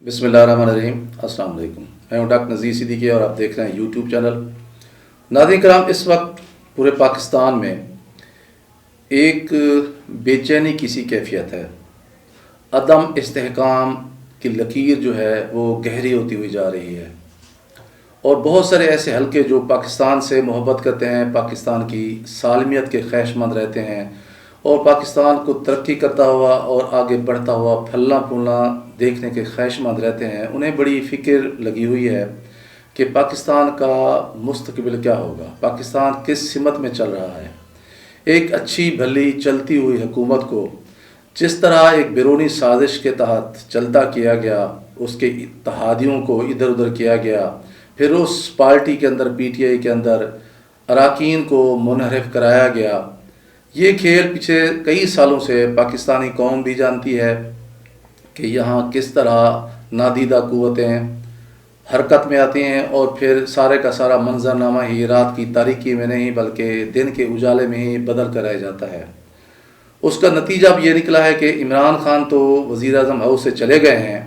بسم اللہ الرحمن الرحیم۔ السلام علیکم، میں ہوں ڈاکٹر نذیر صدیقی اور آپ دیکھ رہے ہیں یوٹیوب چینل۔ ناظرین کرام، اس وقت پورے پاکستان میں ایک بے چینی کی سی کیفیت ہے۔ عدم استحکام کی لکیر جو ہے وہ گہری ہوتی ہوئی جا رہی ہے، اور بہت سارے ایسے حلقے جو پاکستان سے محبت کرتے ہیں، پاکستان کی سالمیت کے خواہشمند رہتے ہیں اور پاکستان کو ترقی کرتا ہوا اور آگے بڑھتا ہوا پھلنا پھولنا دیکھنے کے خواہشمند رہتے ہیں، انہیں بڑی فکر لگی ہوئی ہے کہ پاکستان کا مستقبل کیا ہوگا، پاکستان کس سمت میں چل رہا ہے۔ ایک اچھی بھلی چلتی ہوئی حکومت کو جس طرح ایک بیرونی سازش کے تحت چلتا کیا گیا، اس کے اتحادیوں کو ادھر ادھر کیا گیا، پھر اس پارٹی کے اندر پی ٹی آئی کے اندر اراکین کو منحرف کرایا گیا۔ یہ کھیل پچھلے کئی سالوں سے پاکستانی قوم بھی جانتی ہے کہ یہاں کس طرح نادیدہ قوتیں حرکت میں آتی ہیں، اور پھر سارے کا سارا منظرنامہ ہی رات کی تاریکی میں نہیں بلکہ دن کے اجالے میں ہی بدل کر رہ جاتا ہے۔ اس کا نتیجہ اب یہ نکلا ہے کہ عمران خان تو وزیر اعظم ہاؤس سے چلے گئے ہیں،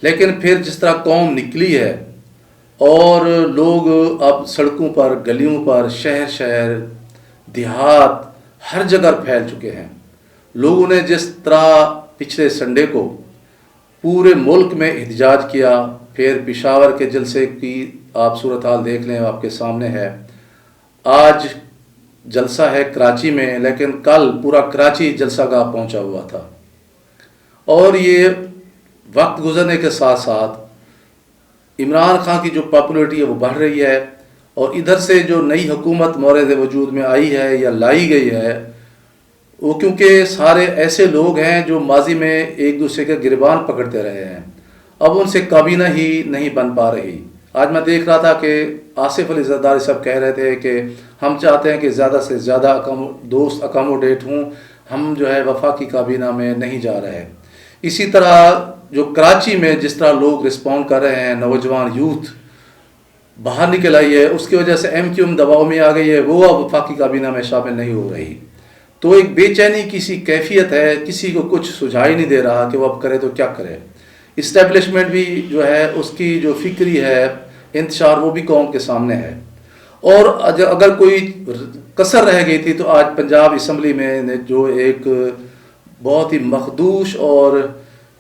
لیکن پھر جس طرح قوم نکلی ہے اور لوگ اب سڑکوں پر، گلیوں پر، شہر دیہات ہر جگہ پھیل چکے ہیں۔ لوگوں نے جس طرح پچھلے سنڈے کو پورے ملک میں احتجاج کیا، پھر پشاور کے جلسے کی آپ صورتحال دیکھ لیں، آپ کے سامنے ہے۔ آج جلسہ ہے کراچی میں، لیکن کل پورا کراچی جلسہ گاہ پہنچا ہوا تھا، اور یہ وقت گزرنے کے ساتھ ساتھ عمران خان کی جو پاپولیٹی ہے وہ بڑھ رہی ہے، اور ادھر سے جو نئی حکومت مورد وجود میں آئی ہے یا لائی گئی ہے، وہ کیونکہ سارے ایسے لوگ ہیں جو ماضی میں ایک دوسرے کے گریبان پکڑتے رہے ہیں، اب ان سے کابینہ ہی نہیں بن پا رہی۔ آج میں دیکھ رہا تھا کہ آصف علی زرداری صاحب کہہ رہے تھے کہ ہم چاہتے ہیں کہ زیادہ سے زیادہ دوست اکاموڈیٹ ہوں، ہم جو ہے وفاقی کابینہ میں نہیں جا رہے۔ اسی طرح جو کراچی میں جس طرح لوگ رسپونڈ کر رہے ہیں، نوجوان یوتھ باہر نکل آئی ہے، اس کی وجہ سے ایم کیو ایم دباؤ میں آ گئی ہے، وہ اب وفاقی کابینہ میں شامل نہیں ہو رہی۔ تو ایک بے چینی کی سی کیفیت ہے، کسی کو کچھ سجھائی نہیں دے رہا کہ وہ اب کرے تو کیا کرے۔ اسٹیبلشمنٹ بھی جو ہے اس کی جو فکری ہے انتشار، وہ بھی قوم کے سامنے ہے۔ اور اگر کوئی کسر رہ گئی تھی تو آج پنجاب اسمبلی میں جو ایک بہت ہی مخدوش اور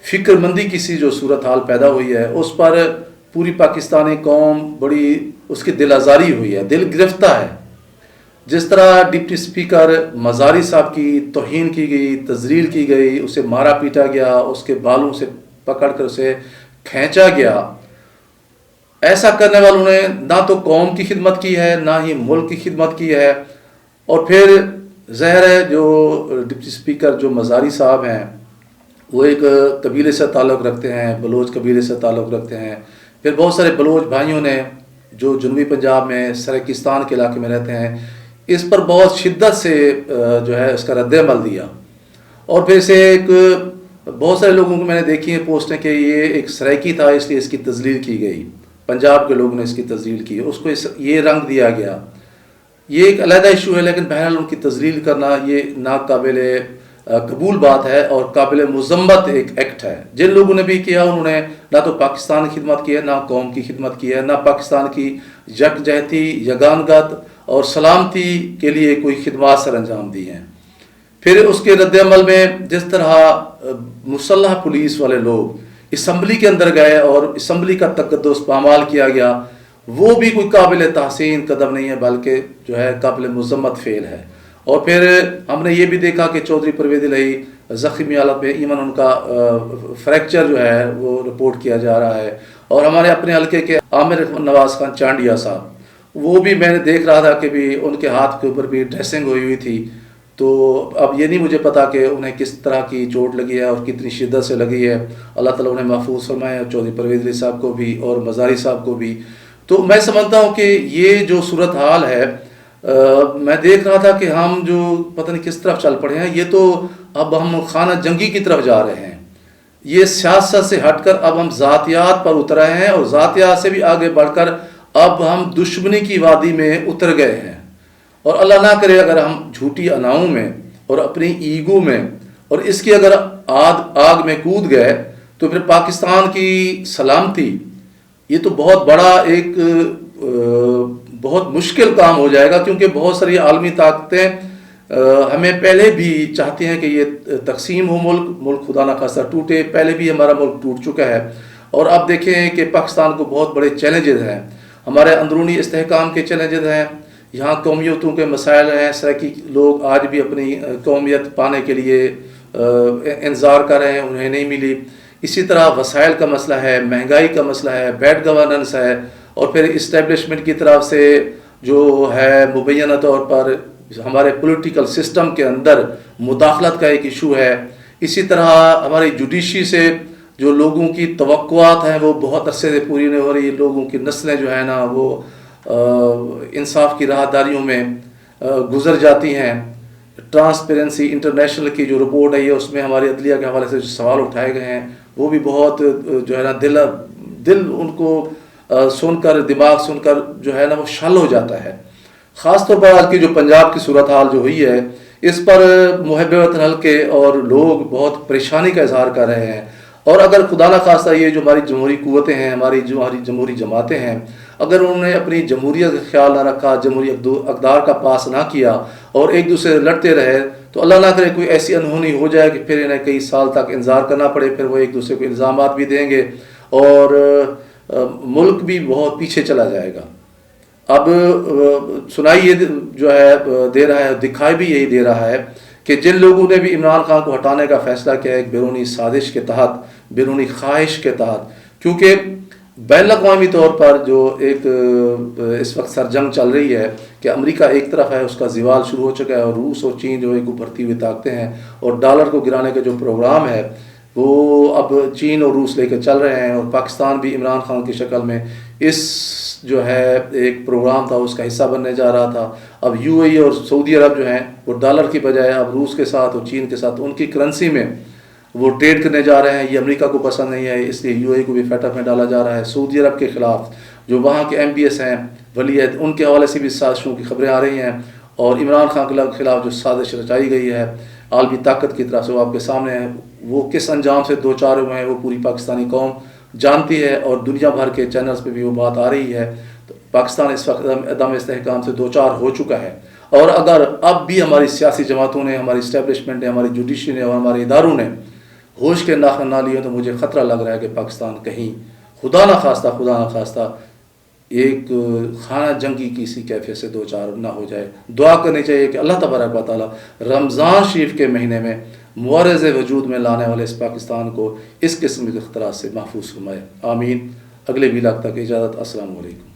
فکر مندی کی سی جو صورتحال پیدا ہوئی ہے، اس پر پوری پاکستانی قوم بڑی اس کی دل آزاری ہوئی ہے، دل گرفتہ ہے۔ جس طرح ڈپٹی اسپیکر مزاری صاحب کی توہین کی گئی، تذلیل کی گئی، اسے مارا پیٹا گیا، اس کے بالوں سے پکڑ کر اسے کھینچا گیا، ایسا کرنے والوں نے نہ تو قوم کی خدمت کی ہے، نہ ہی ملک کی خدمت کی ہے۔ اور پھر ظاہر ہے جو ڈپٹی اسپیکر جو مزاری صاحب ہیں وہ ایک قبیلے سے تعلق رکھتے ہیں، بلوچ قبیلے سے تعلق رکھتے ہیں۔ پھر بہت سارے بلوچ بھائیوں نے جو جنوبی پنجاب میں سرکستان کے علاقے میں رہتے ہیں، اس پر بہت شدت سے جو ہے اس کا رد عمل دیا، اور پھر سے ایک بہت سارے لوگوں کو میں نے دیکھی ہیں پوسٹیں کہ یہ ایک سرائکی تھا اس لیے اس کی تذلیل کی گئی، پنجاب کے لوگوں نے اس کی تذلیل کی، اس کو یہ رنگ دیا گیا۔ یہ ایک علیحدہ ایشو ہے، لیکن بہرحال ان کی تذلیل کرنا یہ ناقابل قبول بات ہے اور قابل مذمت ایک ایکٹ ہے۔ جن لوگوں نے بھی کیا انہوں نے نہ تو پاکستان کی خدمت کی ہے، نہ قوم کی خدمت کی ہے، نہ پاکستان کی یکجہتی، یگانگت اور سلامتی کے لیے کوئی خدمات سر انجام دی ہیں۔ پھر اس کے رد عمل میں جس طرح مسلح پولیس والے لوگ اسمبلی کے اندر گئے اور اسمبلی کا تقدس پامال کیا گیا، وہ بھی کوئی قابل تحسین قدم نہیں ہے بلکہ جو ہے قابل مذمت فعل ہے۔ اور پھر ہم نے یہ بھی دیکھا کہ چودھری پرویز الہی زخمی حالت میں، ایون ان کا فریکچر جو ہے وہ رپورٹ کیا جا رہا ہے، اور ہمارے اپنے حلقے کے عامر نواز خان چانڈیا صاحب، وہ بھی میں نے دیکھ رہا تھا کہ بھی ان کے ہاتھ کے اوپر بھی ڈریسنگ ہوئی تھی۔ تو اب یہ نہیں مجھے پتا کہ انہیں کس طرح کی چوٹ لگی ہے اور کتنی شدت سے لگی ہے، اللہ تعالیٰ انہیں محفوظ فرمائے، چودھری پرویز الہی صاحب کو بھی اور مزاری صاحب کو بھی۔ تو میں سمجھتا ہوں کہ یہ جو صورتحال ہے، میں دیکھ رہا تھا کہ ہم جو پتہ نہیں کس طرف چل پڑے ہیں، یہ تو اب ہم خانہ جنگی کی طرف جا رہے ہیں۔ یہ سیاست سے ہٹ کر اب ہم ذاتیات پر اتر رہے ہیں، اور ذاتیات سے بھی آگے بڑھ کر اب ہم دشمنی کی وادی میں اتر گئے ہیں۔ اور اللہ نہ کرے اگر ہم جھوٹی اناؤں میں اور اپنی ایگو میں اور اس کی اگر آگ میں کود گئے تو پھر پاکستان کی سلامتی یہ تو بہت بڑا ایک بہت مشکل کام ہو جائے گا، کیونکہ بہت ساری عالمی طاقتیں ہمیں پہلے بھی چاہتی ہیں کہ یہ تقسیم ہو ملک خدا نہ خواستہ ٹوٹے. پہلے بھی ہمارا ملک ٹوٹ چکا ہے، اور اب دیکھیں کہ پاکستان کو بہت بڑے چیلنجز ہیں. ہمارے اندرونی استحکام کے چیلنجز ہیں، یہاں قومیتوں کے مسائل ہیں، سرائکی لوگ آج بھی اپنی قومیت پانے کے لیے انتظار کر رہے ہیں، انہیں نہیں ملی. اسی طرح وسائل کا مسئلہ ہے، مہنگائی کا مسئلہ ہے، بیڈ گورننس ہے، اور پھر اسٹیبلشمنٹ کی طرف سے جو ہے مبینہ طور پر ہمارے پولیٹیکل سسٹم کے اندر مداخلت کا ایک ایشو ہے. اسی طرح ہماری جوڈیشری سے جو لوگوں کی توقعات ہیں وہ بہت عرصے سے پوری نہیں ہو رہی. لوگوں کی نسلیں جو ہیں نا وہ انصاف کی راہداریوں میں گزر جاتی ہیں. ٹرانسپیرنسی انٹرنیشنل کی جو رپورٹ ہے یہ اس میں ہماری عدلیہ کے حوالے سے جو سوال اٹھائے گئے ہیں وہ بھی بہت جو ہے نا دل ان کو سن کر، دماغ سن کر جو ہے نا وہ شل ہو جاتا ہے. خاص طور پر آج کی جو پنجاب کی صورتحال جو ہوئی ہے اس پر محب وطن حلقے اور لوگ بہت پریشانی کا اظہار کر رہے ہیں. اور اگر خدا نہ خواستہ یہ جو ہماری جمہوری قوتیں ہیں، ہماری جمہوری جماعتیں ہیں، اگر انہوں نے اپنی جمہوریت کا خیال نہ رکھا، جمہوری اقدار کا پاس نہ کیا اور ایک دوسرے سے لڑتے رہے، تو اللہ نہ کرے کوئی ایسی انہونی ہو جائے کہ پھر انہیں کئی سال تک انتظار کرنا پڑے. پھر وہ ایک دوسرے کو الزامات بھی دیں گے اور ملک بھی بہت پیچھے چلا جائے گا. اب سنائی یہ جو ہے دے رہا ہے، دکھائی بھی یہی دے رہا ہے کہ جن لوگوں نے بھی عمران خان کو ہٹانے کا فیصلہ کیا ایک بیرونی سازش کے تحت، بیرونی خواہش کے تحت، کیونکہ بین الاقوامی طور پر جو ایک اس وقت سر جنگ چل رہی ہے کہ امریکہ ایک طرف ہے، اس کا زوال شروع ہو چکا ہے، اور روس اور چین جو ایک ابھرتی ہوئی طاقتیں ہیں، اور ڈالر کو گرانے کا جو پروگرام ہے وہ اب چین اور روس لے کے چل رہے ہیں. اور پاکستان بھی عمران خان کی شکل میں اس جو ہے ایک پروگرام تھا اس کا حصہ بننے جا رہا تھا. اب یو اے ای اور سعودی عرب جو ہیں وہ ڈالر کی بجائے اب روس کے ساتھ اور چین کے ساتھ ان کی کرنسی میں وہ ٹریڈ کرنے جا رہے ہیں. یہ امریکہ کو پسند نہیں ہے، اس لیے یو اے ای کو بھی فیٹ اپ میں ڈالا جا رہا ہے. سعودی عرب کے خلاف جو وہاں کے ایم پی ایس ہیں، ولی عہد، ان کے حوالے سے بھی سازشوں کی خبریں آ رہی ہیں. اور عمران خان کے خلاف جو سازش رچائی گئی ہے عالمی طاقت کی طرف سے وہ آپ کے سامنے ہے. وہ کس انجام سے دو چار ہوئے ہیں وہ پوری پاکستانی قوم جانتی ہے، اور دنیا بھر کے چینلز پہ بھی وہ بات آ رہی ہے. تو پاکستان اس وقت عدم استحکام سے دو چار ہو چکا ہے، اور اگر اب بھی ہماری سیاسی جماعتوں نے، ہماری اسٹیبلشمنٹ نے، ہماری جوڈیشری نے اور ہمارے اداروں نے ہوش کے ناخن نہ لیے تو مجھے خطرہ لگ رہا ہے کہ پاکستان کہیں خدا نہ خواستہ ایک خانہ جنگی کی سی کیفیت سے دو چار نہ ہو جائے. دعا کرنی چاہیے کہ اللہ تبارک و تعالیٰ رمضان شریف کے مہینے میں معرض وجود میں لانے والے اس پاکستان کو اس قسم کے خطرات سے محفوظ فرمائے. آمین. اگلے ویلاگ تک اجازت. السلام علیکم.